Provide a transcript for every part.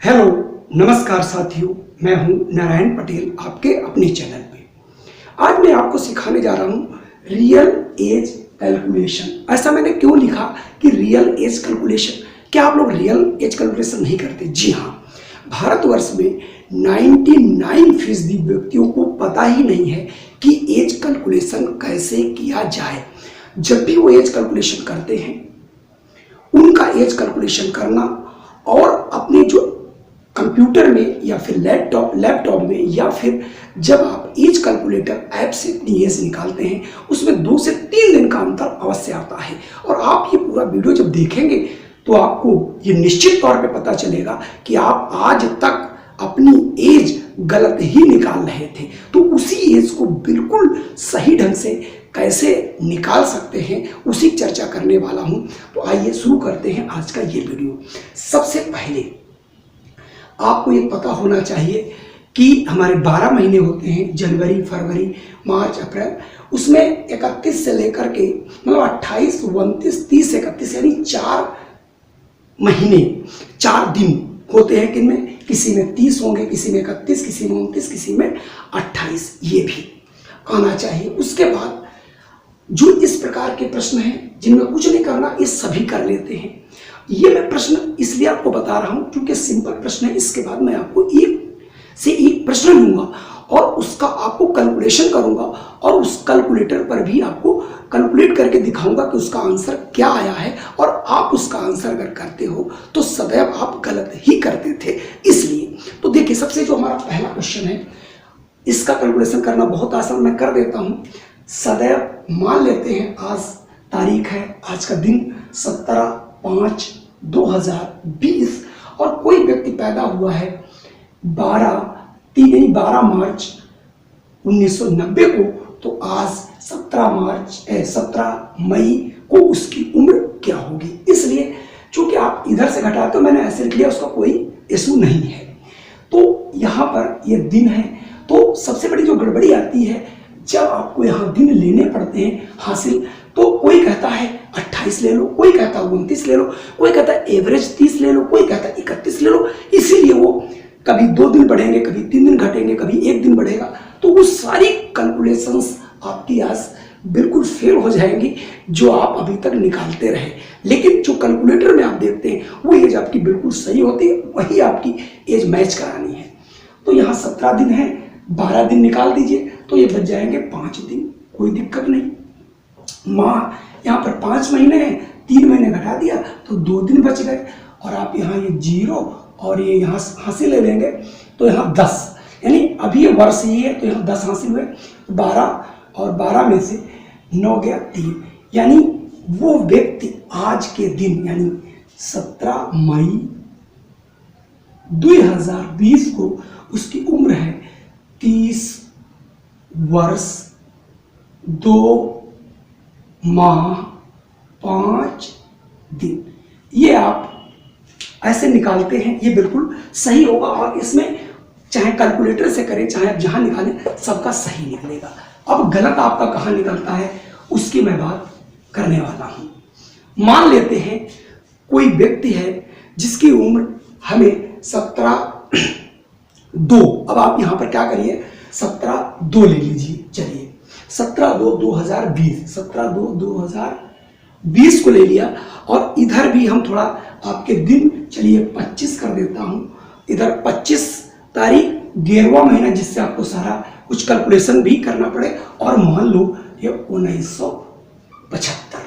Hello, नमस्कार साथियों। मैं हूं नारायण पटेल, आपके अपने चैनल पे। आज मैं आपको सिखाने जा रहा हूं रियल एज कैलकुलेशन। ऐसा मैंने क्यों लिखा कि रियल एज कैलकुलेशन? क्या आप लोग रियल एज कैलकुलेशन नहीं करते? जी हाँ, भारतवर्ष में 99% व्यक्तियों को पता ही नहीं है कि एज कैलकुलेशन कैसे किया जाए। जब भी वो एज कैलकुलेशन करते हैं, उनका एज कैलकुलेशन करना और अपने जो कंप्यूटर में या फिर लैपटॉप में या फिर जब आप एज कैलकुलेटर ऐप से अपनी एज निकालते हैं, उसमें 2 से 3 दिन का अंतर अवश्य आता है। और आप ये पूरा वीडियो जब देखेंगे तो आपको ये निश्चित तौर पे पता चलेगा कि आप आज तक अपनी एज गलत ही निकाल रहे थे। तो उसी एज को बिल्कुल सही ढंग से कैसे निकाल सकते हैं, उसी की चर्चा करने वाला हूं। तो आइए शुरू करते हैं आज का ये वीडियो। सबसे पहले आपको ये पता होना चाहिए कि हमारे 12 महीने होते हैं, जनवरी, फरवरी, मार्च, अप्रैल। उसमें 31 से लेकर के मतलब 28, 29, 30, 31 यानी 4 महीने, 4 दिन होते हैं। किनमें? किसी में 30 होंगे, किसी में 31, किसी में 29, किसी में 28। ये भी आना चाहिए। उसके बाद जो इस प्रकार के प्रश्न हैं जिनमें कुछ नहीं करना, ये सभी कर लेते हैं। ये मैं प्रश्न इसलिए आपको बता रहा हूं क्योंकि सिंपल प्रश्न है। इसके बाद मैं आपको एक से एक प्रश्न लूंगा और उसका आपको कैलकुलेशन करूंगा और उस कैलकुलेटर पर भी आपको कैलकुलेट करके दिखाऊंगा कि उसका आंसर क्या आया है। और आप उसका आंसर अगर करते हो तो सदैव आप गलत ही करते थे। इसलिए तो देखिए, सबसे जो हमारा पहला क्वेश्चन है, इसका कैलकुलेशन करना बहुत आसान, मैं कर देता हूं। सदैव मान लेते हैं आज तारीख है, आज का दिन 17/5/2020 और कोई व्यक्ति पैदा हुआ है 12 मार्च 1990 को। तो आज 17 मई को उसकी उम्र क्या होगी? इसलिए चूंकि आप इधर से घटाते हो, मैंने ऐसे लिख लिया, उसका कोई इशू नहीं है। तो यहाँ पर ये दिन है। तो सबसे बड़ी जो गड़बड़ी आती है जब आपको यहाँ दिन लेने पड़ते हैं हासिल, तो कोई कहता है 28 ले लो, कोई कहता है 29 ले लो, कोई कहता है एवरेज 30 ले लो, कोई कहता है 31 ले लो। इसीलिए वो कभी 2 दिन बढ़ेंगे, कभी 3 दिन घटेंगे, कभी 1 दिन बढ़ेगा। तो वो सारी कैलकुलेशंस आपकी आज बिल्कुल फेल हो जाएंगी जो आप अभी तक निकालते रहे। लेकिन जो कैलकुलेटर में आप देखते हैं वो एज आपकी बिल्कुल सही होती है, वही आपकी एज मैच करानी है। तो यहाँ 17 दिन है, 12 दिन निकाल दीजिए तो ये बच जाएंगे 5 दिन, कोई दिक्कत नहीं। माह यहाँ पर 5 महीने हैं, 3 महीने घटा दिया तो 2 दिन बच गए। और आप यहाँ ये 0 और ये यहाँ हासिल ले लेंगे तो यहाँ 10, यानी अभी ये वर्ष ही है तो यहाँ 10 हासिल हुए। 12 और 12 में से 9 गया 3, यानी वो व्यक्ति आज के दिन यानी 17 मई 2020 को उसकी उम्र है 30 वर्ष 2 माह 5 दिन। ये आप ऐसे निकालते हैं, ये बिल्कुल सही होगा। और इसमें चाहे कैलकुलेटर से करें, चाहे आप जहां निकालें, सबका सही निकलेगा। अब गलत आपका कहां निकलता है उसकी मैं बात करने वाला हूं। मान लेते हैं कोई व्यक्ति है जिसकी उम्र हमें 17/2। अब आप यहां पर क्या करिए, 17/2 ले लीजिए। चलिए 17/2/2020, 17/2/2020 को ले लिया। और इधर भी हम थोड़ा आपके दिन, चलिए 25 कर देता हूं। इधर 25 तारीख 11वां महीना, जिससे आपको सारा कुछ कैलकुलेशन भी करना पड़े। और मान लो ये 1975।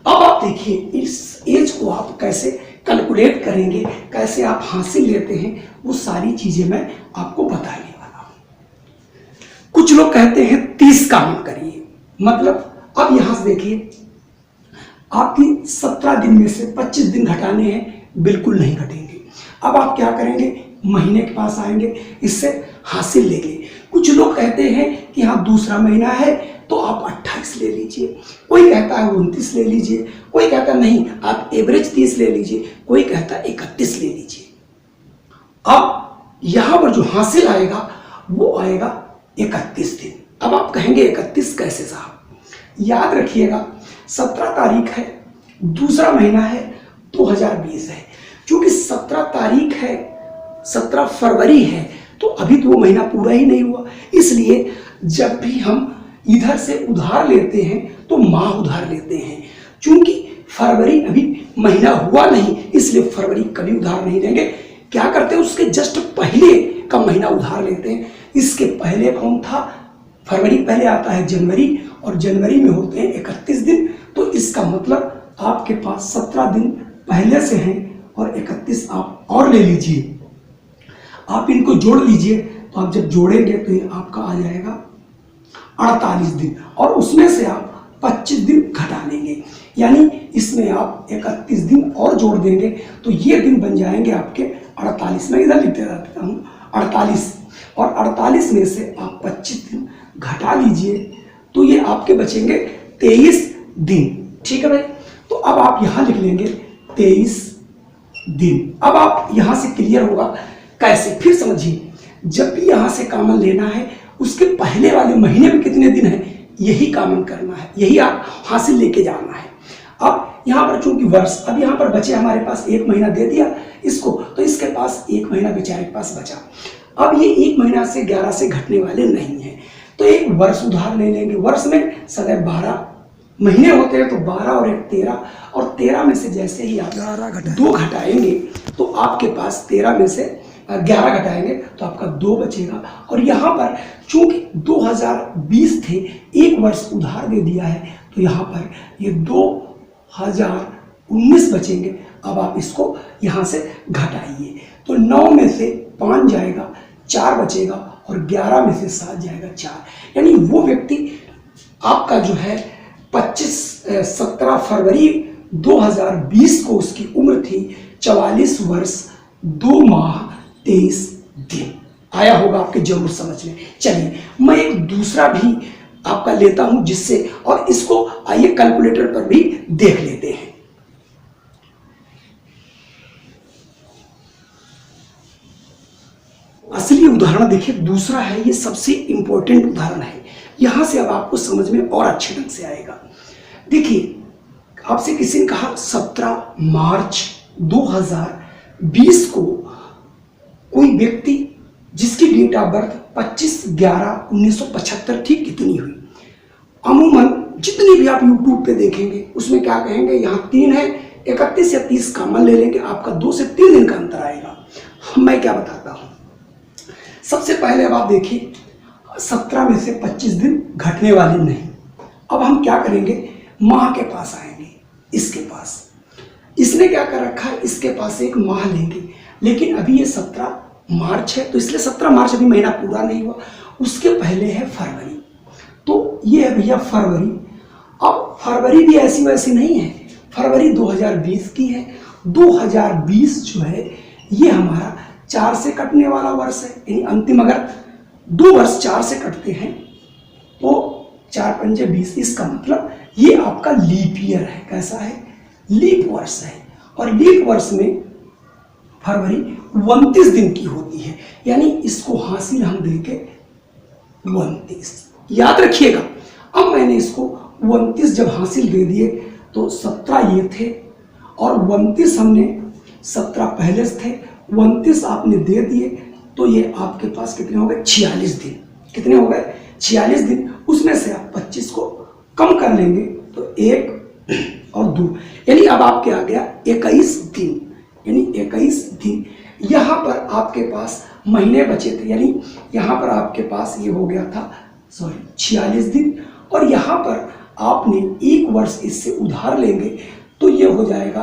अब आप देखिए इस एज को आप कैसे कैलकुलेट करेंगे, कैसे आप हासिल लेते हैं, वो सारी चीजें मैं आपको बताने वाला हूं। कुछ लोग कहते हैं 30 का मान करिए, मतलब अब यहां से देखिए आपकी 17 दिन में से 25 दिन घटाने हैं, बिल्कुल नहीं घटेंगे। अब आप क्या करेंगे, महीने के पास आएंगे, इससे हासिल लेंगे। कुछ लोग कहते हैं कि हाँ दूसरा महीना है तो आप 28 ले लीजिए, कोई कहता है 29 ले लीजिए, कोई कहता है नहीं आप एवरेज 30 ले लीजिए, कोई कहता है 31 ले लीजिए। अब यहां पर जो हासिल आएगा वो आएगा 31 दिन। अब आप कहेंगे 31 कैसे साहब? याद रखिएगा 17 तारीख है, दूसरा महीना है, 2020 है। क्योंकि 17 तारीख है 17 फरवरी है, तो अभी तो वो महीना पूरा ही नहीं हुआ। इसलिए जब भी हम इधर से उधार लेते हैं तो माह उधार लेते हैं। चूंकि फरवरी अभी महीना हुआ नहीं, इसलिए फरवरी कभी उधार नहीं लेंगे। क्या करते हैं, उसके जस्ट पहले का महीना उधार लेते हैं। इसके पहले कौन था, फरवरी पहले आता है जनवरी, और जनवरी में होते हैं 31 दिन। तो इसका मतलब आपके पास 17 दिन पहले से हैं और 31 आप और ले लीजिए। आप इनको जोड़ लीजिए, तो आप जब जोड़ेंगे तो ये आपका आ जाएगा 48 दिन, और उसमें से आप 25 दिन घटा लेंगे। यानी इसमें आप 31 दिन और जोड़ देंगे तो ये दिन बन जाएंगे आपके 48। मैं इधर लिखते रहता हूँ 48, और 48 में से आप 25 दिन घटा लीजिए तो ये आपके बचेंगे 23 दिन। ठीक है भाई, तो अब आप यहाँ लिख लेंगे 23 दिन। अब आप यहाँ से क्लियर होगा कैसे, फिर समझिए। जब भी यहाँ से कॉमन लेना है, उसके पहले वाले महीने में कितने दिन है यही कॉमन करना है, यही आप हासिल लेके जाना है। अब यहाँ पर चूंकि वर्ष, अब यहाँ पर बचे हमारे पास 1 महीना दे दिया इसको, तो इसके पास 1 महीना बेचारे के पास बचा। अब ये 1 महीना से 11 से घटने वाले नहीं है, तो एक वर्ष उधार ले लेंगे। वर्ष में सदैव 12 महीने होते हैं, तो 12 और 1 13, और 13 में से जैसे ही आप 2 घटाएंगे तो आपके पास 13 में से 11 घटाएंगे तो आपका 2 बचेगा। और यहाँ पर चूंकि 2020 थे, 1 वर्ष उधार दे दिया है, तो यहाँ पर ये 2019 बचेंगे। अब आप इसको यहाँ से घटाइए, तो 9 में से 5 जाएगा, 4 बचेगा, और 11 में से 7 जाएगा 4। यानी वो व्यक्ति आपका जो है 17 फरवरी 2020 को उसकी उम्र थी 44 वर्ष 2 माह 23 दिन। आया होगा आपके जरूर समझ में। चलिए मैं एक दूसरा भी आपका लेता हूं जिससे, और इसको आइए कैलकुलेटर पर भी देख लेते हैं। असली उदाहरण देखिए दूसरा है, ये सबसे इंपॉर्टेंट उदाहरण है। यहां से अब आपको समझ में और अच्छे ढंग से आएगा। देखिए आपसे किसी ने कहा 17 मार्च 2020 को कोई व्यक्ति जिसकी डेट ऑफ बर्थ 25/11/1975 थी, कितनी हुई। अमूमन जितनी भी आप यूट्यूब पे देखेंगे उसमें क्या कहेंगे, यहाँ 3 है, 31 या 30 कॉमन ले लेंगे, आपका 2 से 3 दिन का अंतर आएगा। मैं क्या बताता हूँ, सबसे पहले अब आप देखिए 17 में से 25 दिन घटने वाले नहीं। अब हम क्या करेंगे, माह के पास आएंगे, इसके पास इसने क्या कर रखा है, इसके पास एक माह लेंगे, लेकिन अभी ये 17 मार्च है, तो इसलिए 17 मार्च अभी महीना पूरा नहीं हुआ। उसके पहले है फरवरी, तो ये है भैया फरवरी। अब फरवरी भी ऐसी वैसी नहीं है, फरवरी 2020 की है। 2020 जो है ये हमारा 4 से कटने वाला वर्ष है, यानी अंतिम अगर 2 वर्ष 4 से कटते हैं तो 4 पंजे 20। इसका मतलब ये आपका लीप ईयर है। कैसा है, लीप वर्ष है। और लीप वर्ष में फरवरी 29 दिन की होती है, यानी इसको हासिल हम देंगे 29। याद रखिएगा, अब मैंने इसको 29 जब हासिल दे दिए तो 17 ये थे, और 29 हमने 17 पहले से थे, 29 आपने दे दिए, तो ये आपके पास कितने हो गए, 46 दिन। कितने हो गए, 46 दिन। उसमें से आप 25 को कम कर लेंगे तो 1 और 2, यानी अब आपके आ गया 21 दिन, यानी 21 दिन। यहाँ पर आपके पास महीने बचे थे, यानी यहाँ पर आपके पास ये हो गया था 46 दिन, और यहाँ पर आपने 1 वर्ष इससे उधार लेंगे तो ये हो जाएगा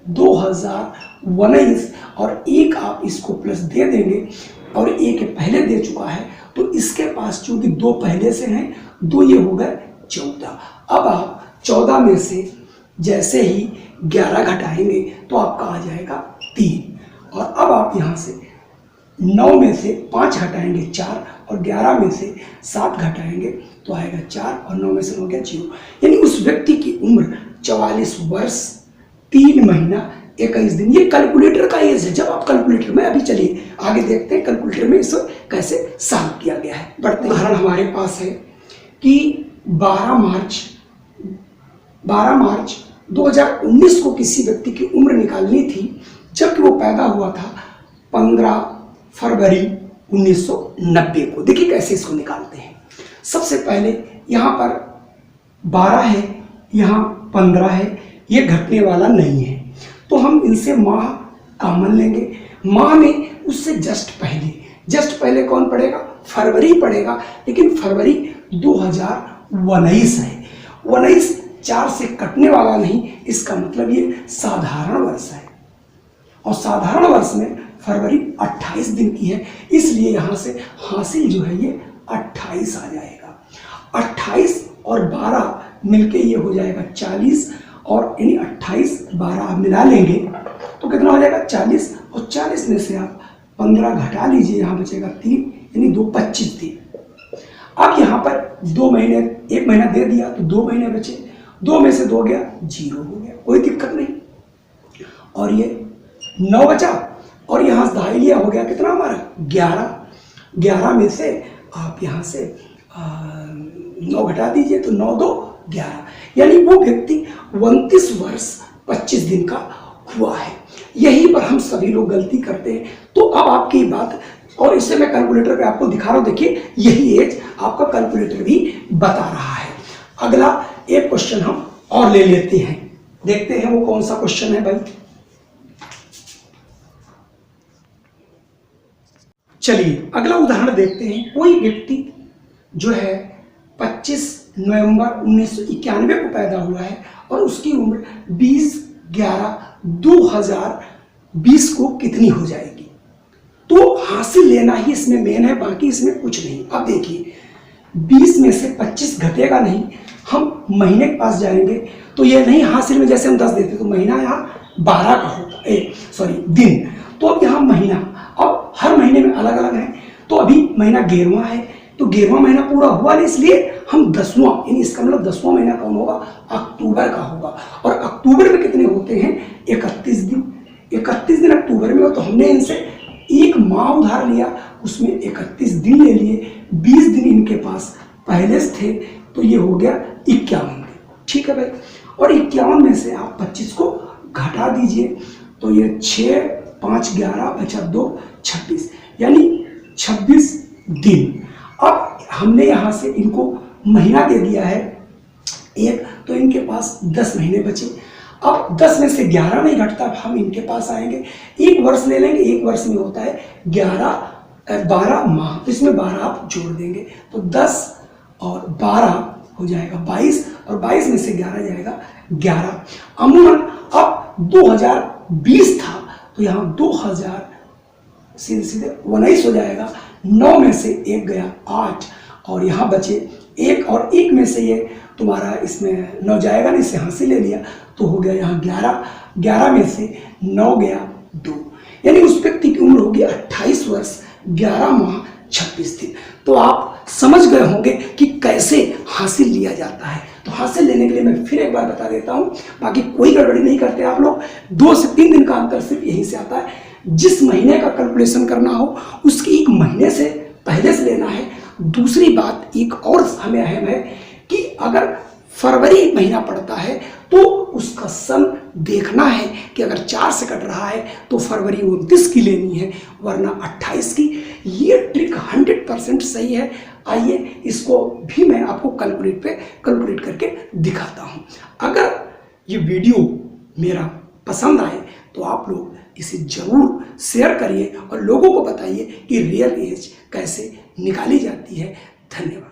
2019, और 1 आप इसको प्लस दे देंगे, और 1 पहले दे चुका है, तो इसके पास चूंकि 2 पहले से हैं, 2 ये हो गए 14। अब आप 14 में से जैसे ही 11 घटाएंगे तो आपका आ जाएगा 3, और अब आप यहाँ से 9 में से 5 घटाएंगे 4, और 11 में से 7 घटाएंगे तो आएगा 4, और 9 में से हो गया 0। यानी उस व्यक्ति की उम्र 44 वर्ष 3 महीना 21 दिन। ये कैलकुलेटर का एज है। जब आप कैलकुलेटर में, अभी चलिए आगे देखते हैं कैलकुलेटर में इसे कैसे सॉल्व किया गया है। बढ़ते उदाहरण हमारे पास है कि 12 मार्च 2019 को किसी व्यक्ति की उम्र निकालनी थी, जबकि वो पैदा हुआ था 15 फरवरी 1990 को। देखिए कैसे इसको निकालते हैं। सबसे पहले यहाँ पर 12 है, यहाँ 15 है, ये घटने वाला नहीं है, तो हम इनसे माह कॉमन लेंगे। माह में उससे जस्ट पहले कौन पड़ेगा? फरवरी पड़ेगा, लेकिन फरवरी 2019 है। 19 4 से कटने वाला नहीं, इसका मतलब ये साधारण वर्ष है, और साधारण वर्ष में फरवरी 28 दिन की है, इसलिए यहाँ से हासिल जो है ये 28 आ जाएगा। 28 और 12 मिलके ये हो जाएगा 40, और यानी 28 12 आप मिला लेंगे तो कितना हो जाएगा? 40, और 40 में से आप 15 घटा लीजिए, यहाँ बचेगा 3, यानी 2 25 दिन। अब यहाँ पर 2 महीने, 1 महीना दे दिया तो 2 महीने बचे, 2 में से 2 गया 0 हो गया, कोई दिक्कत नहीं। और ये 9 बचा, और यहाँ से दहाई लिया, हो गया कितना हमारा? 11 में से आप यहाँ से 9 घटा दीजिए तो 9 2 11, यानी वो व्यक्ति 29 वर्ष 25 दिन का हुआ है। यही पर हम सभी लोग गलती करते हैं। तो अब आपकी बात, और इससे मैं कैलकुलेटर पे आपको दिखा रहा हूं, देखिए यही एज आपका कैलकुलेटर भी बता रहा है। अगला एक क्वेश्चन हम और ले लेते हैं, देखते हैं वो कौन सा क्वेश्चन है भाई। चलिए अगला उदाहरण देखते हैं। कोई व्यक्ति जो है 25 नवंबर 1991 को पैदा हुआ है और उसकी उम्र 20/11/2020 को कितनी हो जाएगी? तो हासिल लेना ही इसमें मेन है, बाकी इसमें कुछ नहीं। अब देखिए 20 में से 25 घटेगा नहीं, हम महीने के पास जाएंगे तो ये नहीं हासिल में, जैसे हम 10 देते तो महीना यहाँ 12 का होता है, दिन। तो अब यहाँ महीना, अब हर महीने में अलग अलग है, तो अभी महीना 11वां है, तो 11वां महीना पूरा हुआ नहीं, इसलिए हम 10वां, यानी इसका मतलब 10वां महीना कौन होगा? अक्टूबर का होगा। और अक्टूबर में कितने होते हैं? 31 दिन। 31 दिन अक्टूबर में हो, तो हमने इनसे एक माह उधार लिया, उसमें 31 दिन ले लिए, 20 दिन इनके पास पहले से थे, तो ये हो गया 51 दिन। ठीक है भाई, और 51 में से आप 25 को घटा दीजिए, तो ये 6 5 11 बचा 2 26, यानी 26 दिन। अब हमने यहाँ से इनको महीना दे दिया है एक, तो इनके पास 10 महीने बचे। अब 10 में से 11 नहीं घटता, अब हम इनके पास आएंगे, एक वर्ष ले लेंगे। एक वर्ष में होता है 12 माह, तो इसमें 12 आप जोड़ देंगे, तो 10 और 12 हो जाएगा 22, और 22 में से 11 जाएगा 11। अमूमन अब 2020 था, तो यहाँ 2000 सीधे 19 हो जाएगा। 9 में से 1 गया 8, और यहाँ बचे 1, और 1 में से ये तुम्हारा इसमें 9 जाएगा नहीं, इसे हासिल ले लिया, तो हो गया यहाँ 11। 11 में से 9 गया 2, यानी उस व्यक्ति की उम्र होगी 28 वर्ष 11 माह 26 दिन। तो आप समझ गए होंगे कि कैसे हासिल लिया जाता है। तो हासिल लेने के लिए मैं फिर एक बार बता देता हूँ, बाकी कोई गड़बड़ी नहीं करते आप लोग। 2 से 3 दिन का अंतर सिर्फ यहीं से आता है। जिस महीने का कैलकुलेशन करना हो उसकी 1 महीने से पहले से लेना है। दूसरी बात एक और हमें अहम है कि अगर फरवरी महीना पड़ता है तो उसका सन देखना है कि अगर 4 से कट रहा है तो फरवरी 29 की लेनी है, वरना 28 की। ये ट्रिक 100% सही है। आइए इसको भी मैं आपको कैलकुलेट करके दिखाता हूँ। अगर ये वीडियो मेरा पसंद आए तो आप लोग इसे जरूर शेयर करिए और लोगों को बताइए कि रियल एज कैसे निकाली जाती है। धन्यवाद।